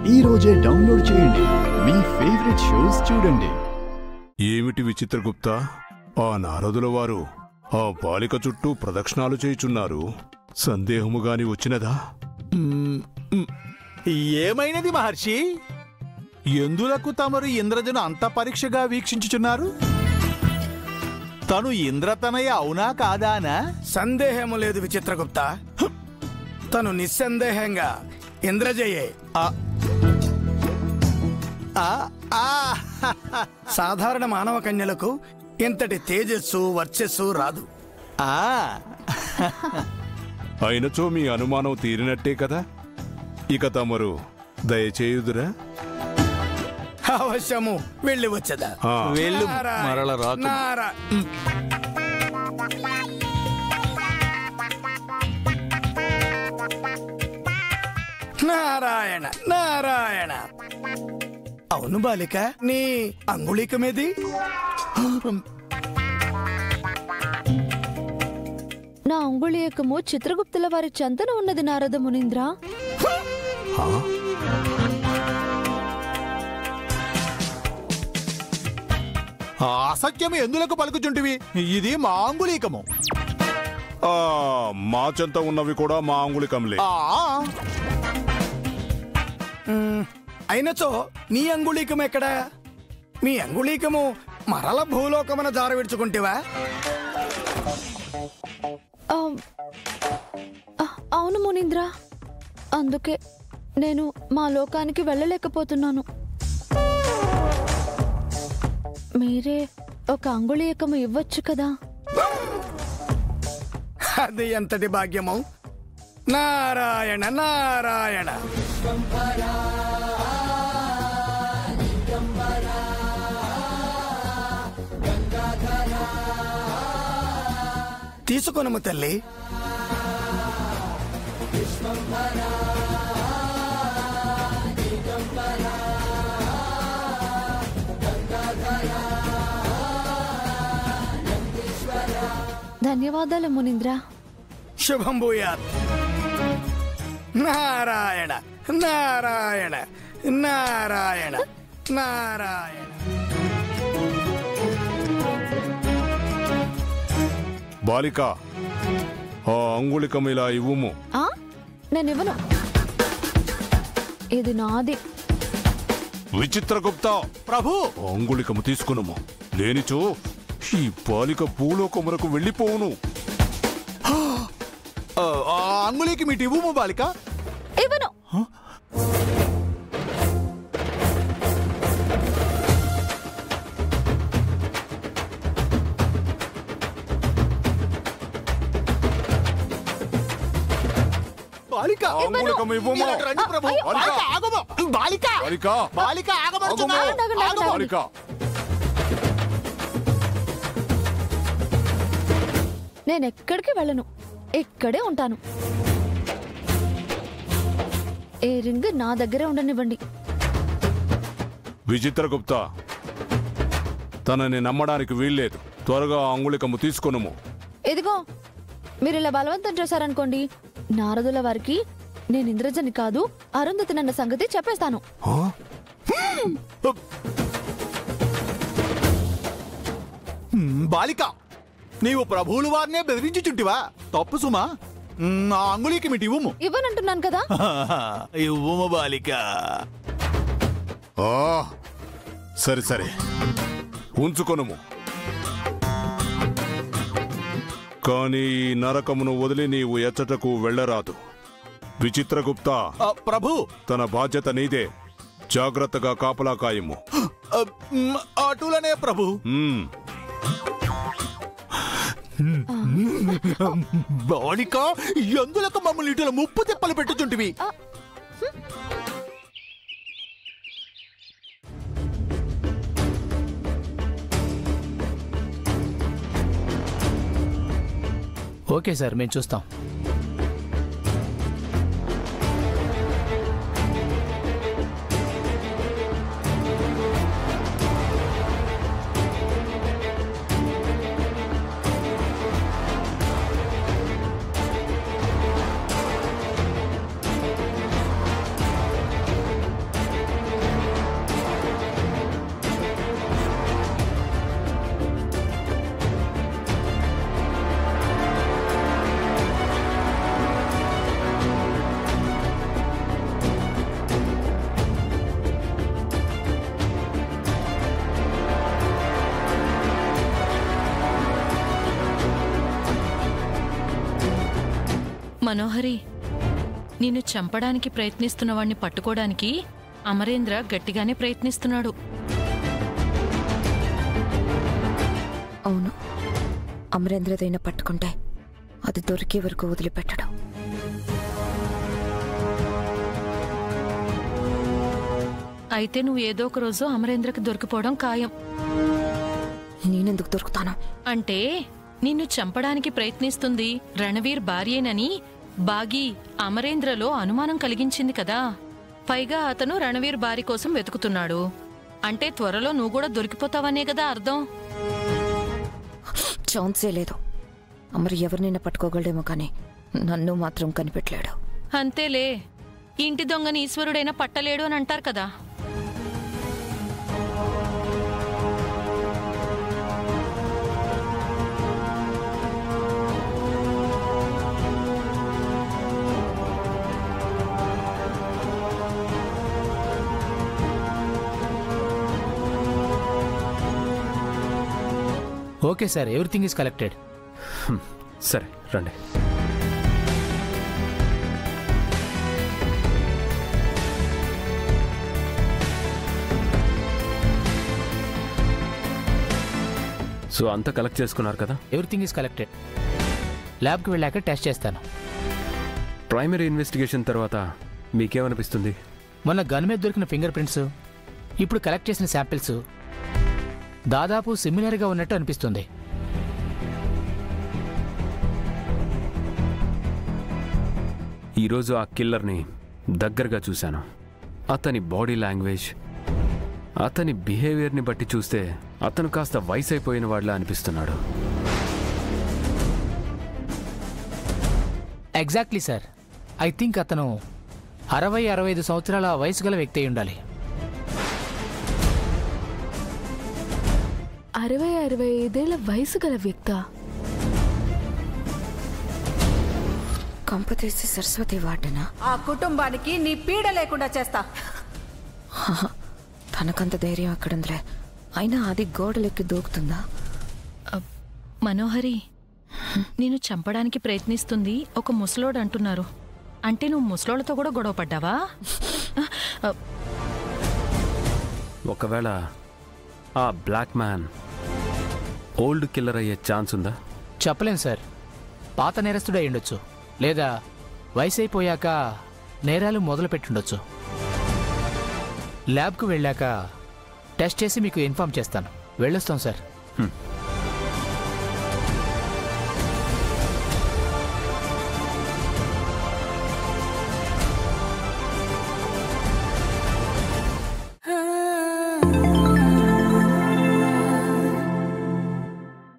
ఈ రోజే డౌన్లోడ్ చేయండి. మీ ఫేవరెట్ షోస్ చూడండి. ఏమిటి విచిత్రగుప్త, ఆ నారదుల వారు ఆ బాలిక చుట్టూ ప్రదక్షిణాలు చేయుచున్నారు. సందేహముగాని వచ్చినదా? ఏమైనది మహర్షి? ఎందులకు తమరు ఇంద్రజను అంత పరీక్షగా వీక్షించుచున్నారు? తను ఇంద్రతనయ అవునా కాదానా? సందేహము లేదు విచిత్రగుప్త. తను నిస్సందేహంగా ఇంద్రజయే. సాధారణ మానవ కన్యలకు ఇంతటి తేజస్సు వర్చస్సు రాదు. అయినచో మీ అనుమానం తీరినట్టే కదా. ఇక తమరు దయచేయుదురా? అవశ్యము వెళ్ళి వచ్చదా. వెళ్ళు, మరల రాకు. నారాయణ నారాయణ. అవును బాలిక, నీ అంగుళీకమేది? నా అంగుళీయకము చిత్రగుప్తుల వారి చెంతన ఉన్నది నారద మునీంద్ర. అసత్యము ఎందులకు పలుకుచుంటివి? ఇది మా అంగుళీకము. మా చెంత ఉన్నవి కూడా మా అంగుళికంలే. అయినచో నీ అంగుళీకం ఎక్కడా? మీ అంగుళీకము మరల భూలోకమున జార విడుచుకుంటేవా? అవును మునీంద్ర, అందుకే నేను మా లోకానికి వెళ్ళలేకపోతున్నాను. మీరే ఒక అంగుళీయకము ఇవ్వచ్చు కదా. అది ఎంతటి భాగ్యము! నారాయణ నారాయణ. తీసుకొనము తల్లి. ధన్యవాదాలు మునీంద్ర. శుభం భూయాత్. నారాయణ నారాయణ నారాయణ నారాయణ. బాలిక, ఆ అంగుళికం ఇలా ఇవ్వుము. నేనివ్వను, ఇది నాది. విచిత్రగుప్త ప్రభు, అంగుళికము తీసుకునము, లేనిచో ఈ బాలిక భూలోకమునకు వెళ్ళిపోవును. అంగుళీకి మీటి ఇవ్వుము బాలిక. ఇవ్వను. బాలిక, అంగుళికము ఇవ్వుము. రండి ప్రభు. బాలిక ఆగము. బాలిక బాలిక బాలిక ఆగమను. బాలిక, నేనెక్కడికి వెళ్ళను, ఇక్కడే ఉంటాను. ఏ రింగ్ నా దగ్గరే ఉండనివ్వండి. విచిత్రగుప్త, తనని నమ్మడానికి వీల్లేదు. త్వరగా అంగుళికము తీసుకొనుము. ఇదిగో, మీరు ఇలా బలవంతం చేశారనుకోండి, నారదుల వారికి నేను ఇంద్రజని కాదు అరుంధతి నన్న సంగతి చెప్పేస్తాను. బాలిక, నీవు ప్రభువులు వారినే బెదిరించుచుంటివా? తప్పు సుమా. ఆ అంగుళీకి మీటి ఇవ్వుము. ఇవ్వనంటున్నాను కదా. ఇవ్వుము బాలిక. సరే సరే, ఉంచుకొనుము. కానీ ఈ నరకమును వదిలి నీవు ఎచ్చటకు వెళ్ళరాదు. విచిత్రగుప్త, ప్రభు, తన బాధ్యత నీదే. జాగ్రత్తగా కాపలా కాయము. అటులనే ప్రభు. బాలిక, ఎందులకు మమ్మల్ని ఇటుల ముప్పు తిప్పలు పెట్టుచుంటివి? ఓకే సార్, మేము చూస్తాం. మనోహరి, నిన్ను చంపడానికి ప్రయత్నిస్తున్న వాణ్ణి పట్టుకోవడానికి అమరేంద్ర గట్టిగానే ప్రయత్నిస్తున్నాడు. అవును, అమరేంద్రదైనా పట్టుకుంటే అది దొరికే వరకు వదిలిపెట్టడం. అయితే నువ్వు ఏదో ఒక రోజు అమరేంద్రకి దొరికిపోవడం ఖాయం. నేనెందుకు దొరుకుతాను? అంటే నిన్ను చంపడానికి ప్రయత్నిస్తుంది రణవీర్ భార్యేనని బాగి అమరేంద్రలో అనుమానం కలిగించింది కదా. పైగా అతను రణవీర్ భార్య కోసం వెతుకుతున్నాడు. అంటే త్వరలో నువ్వు కూడా దొరికిపోతావనే కదా అర్థం. ఛాన్సే లేదు. అమర్ ఎవరినైనా పట్టుకోగలడేమో కానీ నన్ను మాత్రం కనిపెట్టలేడు. అంతేలే, ఇంటి దొంగని ఈశ్వరుడైనా పట్టలేడు అని అంటారు కదా. Okay sir, everything is collected. సరే రండి. సో అంతా కలెక్ట్ చేసుకున్నారు కదా? Everything is collected. ల్యాబ్కి వెళ్ళాక టెస్ట్ చేస్తాను. ప్రైమరీ ఇన్వెస్టిగేషన్ తర్వాత మీకేమనిపిస్తుంది? మొన్న గన్ మీద దొరికిన ఫింగర్ ప్రింట్స్, ఇప్పుడు కలెక్ట్ చేసిన శాంపిల్స్ దాదాపు సిమిలర్గా ఉన్నట్టు అనిపిస్తుంది. ఈరోజు ఆ కిల్లర్ని దగ్గరగా చూశాను. అతని బాడీ లాంగ్వేజ్, అతని బిహేవియర్ని బట్టి చూస్తే అతను కాస్త వయసు అయిపోయిన వాడిలా అనిపిస్తున్నాడు. Exactly sir. ఐ థింక్ అతను 60-65 సంవత్సరాల వయసు గల వ్యక్తి అయి ఉండాలి. 60-65 వయసు గల వ్యక్త? కంపతీసి సరస్వతి వాడనా? ఆ కుటుంబానికి నీ పీడ లేకుండా చేస్తా. తనకంత ధైర్యం అక్కడుందిలే. అయినా అది గోడలెక్కి దూకుతుందా? మనోహరి, నేను చంపడానికి ప్రయత్నిస్తుంది ఒక ముసలోడు అంటున్నారు. అంటే నువ్వు ముసలోళ్ళతో కూడా గొడవ పడ్డావా? ఒకవేళ ఆ బ్లాక్ మ్యాన్ ఓల్డ్ కిల్లర్ అయ్యే ఛాన్స్ ఉందా? చెప్పలేం సార్. పాత నేరస్తుడు అయి ఉండొచ్చు, లేదా వయసు అయిపోయాక నేరాలు మొదలు పెట్టుండొచ్చు. ల్యాబ్కు వెళ్ళాక టెస్ట్ చేసి మీకు ఇన్ఫార్మ్ చేస్తాను. వెళ్ళొస్తాం సార్.